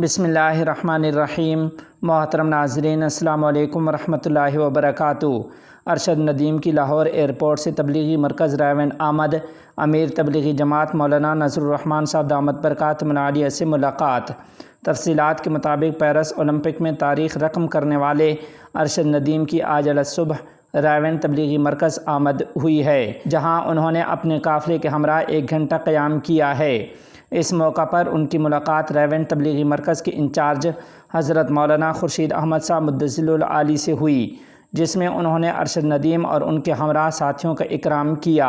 بسم اللہ الرحمن الرحیم۔ محترم ناظرین، السلام علیکم ورحمۃ اللہ وبرکاتہ۔ ارشد ندیم کی لاہور ایئرپورٹ سے تبلیغی مرکز رائیونڈ آمد۔ امیر تبلیغی جماعت مولانا نذر الرحمان صاحب دامت برکاتہم العالیہ سے ملاقات۔ تفصیلات کے مطابق پیرس اولمپک میں تاریخ رقم کرنے والے ارشد ندیم کی آج الصبح رائیونڈ تبلیغی مرکز آمد ہوئی ہے، جہاں انہوں نے اپنے قافلے کے ہمراہ 1 گھنٹہ قیام کیا ہے۔ اس موقع پر ان کی ملاقات رائیونڈ تبلیغی مرکز کے انچارج حضرت مولانا خورشید احمد صاحب مدظل العالی سے ہوئی، جس میں انہوں نے ارشد ندیم اور ان کے ہمراہ ساتھیوں کا اکرام کیا۔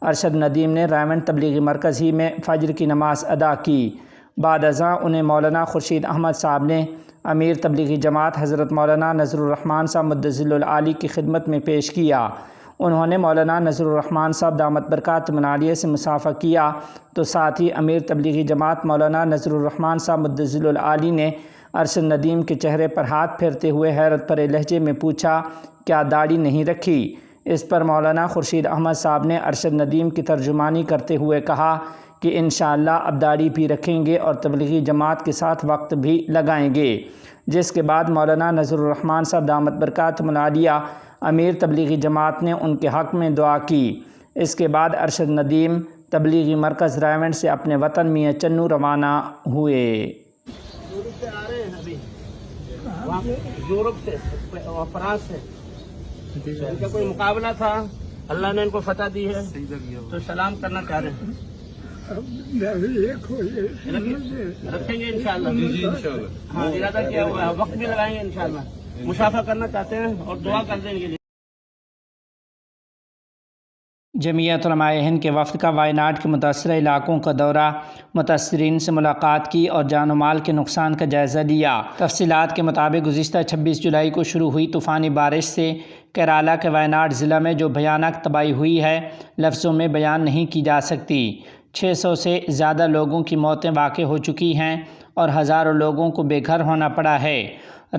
ارشد ندیم نے رائیونڈ تبلیغی مرکز ہی میں فجر کی نماز ادا کی۔ بعد ازاں انہیں مولانا خورشید احمد صاحب نے امیر تبلیغی جماعت حضرت مولانا نذر الرحمان صاحب مدظل العالی کی خدمت میں پیش کیا۔ انہوں نے مولانا نذر الرحمان صاحب دامت برکاتہم العالیہ سے مصافحہ کیا تو ساتھ ہی امیر تبلیغی جماعت مولانا نذر الرحمان صاحب مدظل العالی نے ارشد ندیم کے چہرے پر ہاتھ پھیرتے ہوئے حیرت بھرے لہجے میں پوچھا، کیا داڑھی نہیں رکھی؟ اس پر مولانا خورشید احمد صاحب نے ارشد ندیم کی ترجمانی کرتے ہوئے کہا کہ انشاءاللہ اب داڑھی بھی رکھیں گے اور تبلیغی جماعت کے ساتھ وقت بھی لگائیں گے، جس کے بعد مولانا نذر الرحمان صاحب دامت برکاتہم العالیہ امیر تبلیغی جماعت نے ان کے حق میں دعا کی۔ اس کے بعد ارشد ندیم تبلیغی مرکز رائیونڈ سے اپنے وطن میاں چنو روانہ ہوئے۔ یورپ سے آ رہے ہیں ابھی، یورپ سے اور فرانس سے، ان کا کوئی مقابلہ تھا، اللہ نے ان کو فتح دی ہے تو سلام کرنا چاہ رہے ہیں۔ رکھیں گے انشاءاللہ، ہاں ارادہ کیا ہوا ہے، وقت بھی لگائیں گے انشاءاللہ، مصافحہ کرنا چاہتے ہیں اور دعا کر دیں گے۔ جمعیت علماء ہند کے وفد کا وائناڈ کے متاثرہ علاقوں کا دورہ، متاثرین سے ملاقات کی اور جان و مال کے نقصان کا جائزہ لیا۔ تفصیلات کے مطابق گزشتہ 26 جولائی کو شروع ہوئی طوفانی بارش سے کیرالہ کے وائناڈ ضلع میں جو بھیانک تباہی ہوئی ہے، لفظوں میں بیان نہیں کی جا سکتی۔ 600 سے زیادہ لوگوں کی موتیں واقع ہو چکی ہیں اور ہزاروں لوگوں کو بے گھر ہونا پڑا ہے۔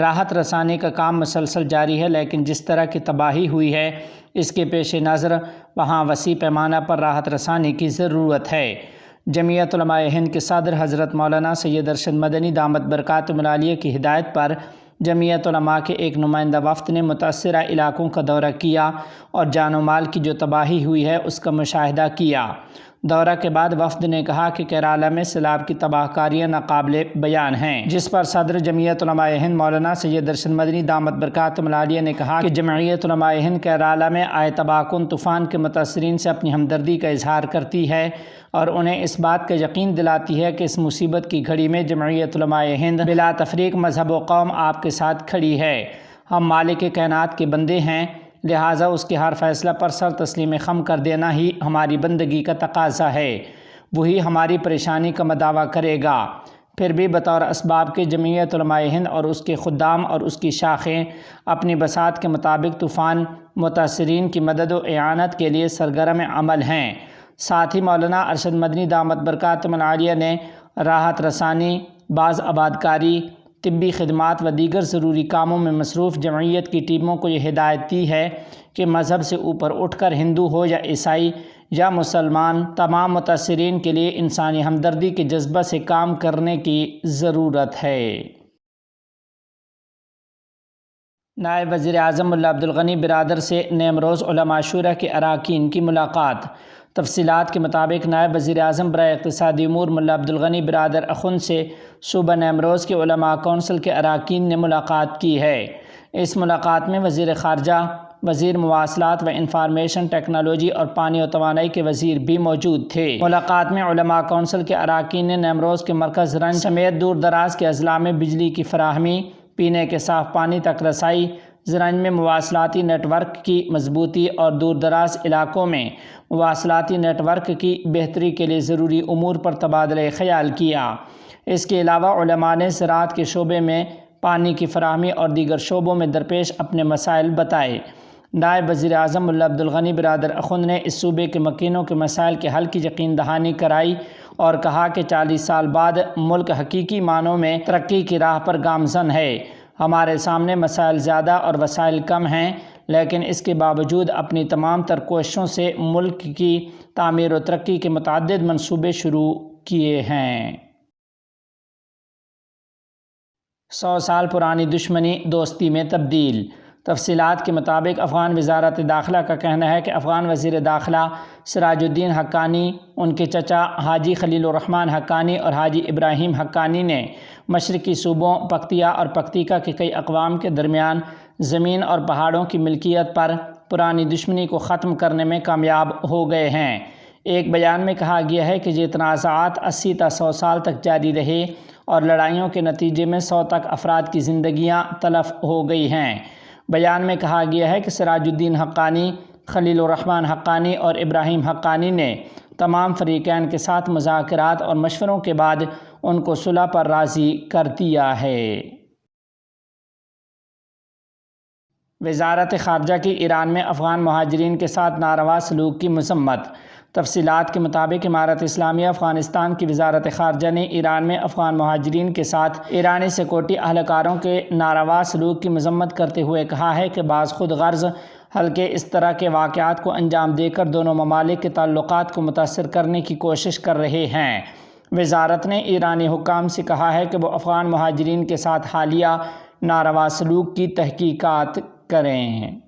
راحت رسانی کا کام مسلسل جاری ہے، لیکن جس طرح کی تباہی ہوئی ہے، اس کے پیش نظر وہاں وسیع پیمانہ پر راحت رسانی کی ضرورت ہے۔ جمعیت علماء ہند کے صدر حضرت مولانا سید ارشد مدنی دامت برکاتہم العالیہ کی ہدایت پر جمعیت علماء کے ایک نمائندہ وفد نے متاثرہ علاقوں کا دورہ کیا اور جان و مال کی جو تباہی ہوئی ہے اس کا مشاہدہ کیا۔ دورہ کے بعد وفد نے کہا کہ کیرالہ میں سیلاب کی تباہ کاریاں ناقابل بیان ہیں، جس پر صدر جمعیت علماء ہند مولانا سید ارشد مدنی دامت برکاتہم العالیہ نے کہا کہ جمعیت علماء ہند کیرالہ میں آئے تباہ کن طوفان کے متاثرین سے اپنی ہمدردی کا اظہار کرتی ہے اور انہیں اس بات کا یقین دلاتی ہے کہ اس مصیبت کی گھڑی میں جمعیت علماء ہند بلا تفریق مذہب و قوم آپ کے ساتھ کھڑی ہے۔ ہم مالک کائنات کے بندے ہیں، لہٰذا اس کے ہر فیصلہ پر سر تسلیم خم کر دینا ہی ہماری بندگی کا تقاضا ہے، وہی ہماری پریشانی کا مداوع کرے گا۔ پھر بھی بطور اسباب کے جمعیت علماء ہند اور اس کے خدام اور اس کی شاخیں اپنی بساط کے مطابق طوفان متاثرین کی مدد و اعانت کے لیے سرگرم عمل ہیں۔ ساتھ ہی مولانا ارشد مدنی دامت برکاتہم العالیہ نے راحت رسانی، باز آبادکاری، طبی خدمات و دیگر ضروری کاموں میں مصروف جمعیت کی ٹیموں کو یہ ہدایت دی ہے کہ مذہب سے اوپر اٹھ کر ہندو ہو یا عیسائی یا مسلمان، تمام متاثرین کے لیے انسانی ہمدردی کے جذبہ سے کام کرنے کی ضرورت ہے۔ نائب وزیر اعظم ملا عبدالغنی برادر سے نیمروز علماء شورا کے اراکین کی ملاقات۔ تفصیلات کے مطابق نائب وزیر اعظم برائے اقتصادی امور ملا عبدالغنی برادر اخن سے صوبہ نیمروز کے علماء کونسل کے اراکین نے ملاقات کی ہے۔ اس ملاقات میں وزیر خارجہ، وزیر مواصلات و انفارمیشن ٹیکنالوجی اور پانی و توانائی کے وزیر بھی موجود تھے۔ ملاقات میں علماء کونسل کے اراکین نے نیمروز کے مرکز رنج سمیت دور دراز کے اضلاع میں بجلی کی فراہمی، پینے کے صاف پانی تک رسائی، زرنج میں مواصلاتی نیٹ ورک کی مضبوطی اور دور دراز علاقوں میں مواصلاتی نیٹ ورک کی بہتری کے لیے ضروری امور پر تبادلہ خیال کیا۔ اس کے علاوہ علماء نے زراعت کے شعبے میں پانی کی فراہمی اور دیگر شعبوں میں درپیش اپنے مسائل بتائے۔ نائب وزیر اعظم ملا عبدالغنی برادر اخن نے اس صوبے کے مکینوں کے مسائل کے حل کی یقین دہانی کرائی اور کہا کہ 40 سال بعد ملک حقیقی معنوں میں ترقی کی راہ پر گامزن ہے۔ ہمارے سامنے مسائل زیادہ اور وسائل کم ہیں، لیکن اس کے باوجود اپنی تمام تر کوششوں سے ملک کی تعمیر و ترقی کے متعدد منصوبے شروع کیے ہیں۔ 100 سال پرانی دشمنی دوستی میں تبدیل۔ تفصیلات کے مطابق افغان وزارت داخلہ کا کہنا ہے کہ افغان وزیر داخلہ سراج الدین حقانی، ان کے چچا حاجی خلیل الرحمن حقانی اور حاجی ابراہیم حقانی نے مشرقی صوبوں پکتیا اور پکتیکا کے کئی اقوام کے درمیان زمین اور پہاڑوں کی ملکیت پر پرانی دشمنی کو ختم کرنے میں کامیاب ہو گئے ہیں۔ ایک بیان میں کہا گیا ہے کہ یہ تنازعات 80 تا 100 سال تک جاری رہے اور لڑائیوں کے نتیجے میں 100 تک افراد کی زندگیاں تلف ہو گئی ہیں۔ بیان میں کہا گیا ہے کہ سراج الدین حقانی، خلیل الرحمن حقانی اور ابراہیم حقانی نے تمام فریقین کے ساتھ مذاکرات اور مشوروں کے بعد ان کو صلح پر راضی کر دیا ہے۔ وزارت خارجہ کی ایران میں افغان مہاجرین کے ساتھ ناروا سلوک کی مذمت۔ تفصیلات کے مطابق امارت اسلامیہ افغانستان کی وزارت خارجہ نے ایران میں افغان مہاجرین کے ساتھ ایرانی سیکورٹی اہلکاروں کے ناروا سلوک کی مذمت کرتے ہوئے کہا ہے کہ بعض خود غرض حلقے اس طرح کے واقعات کو انجام دے کر دونوں ممالک کے تعلقات کو متاثر کرنے کی کوشش کر رہے ہیں۔ وزارت نے ایرانی حکام سے کہا ہے کہ وہ افغان مہاجرین کے ساتھ حالیہ ناروا سلوک کی تحقیقات کریں۔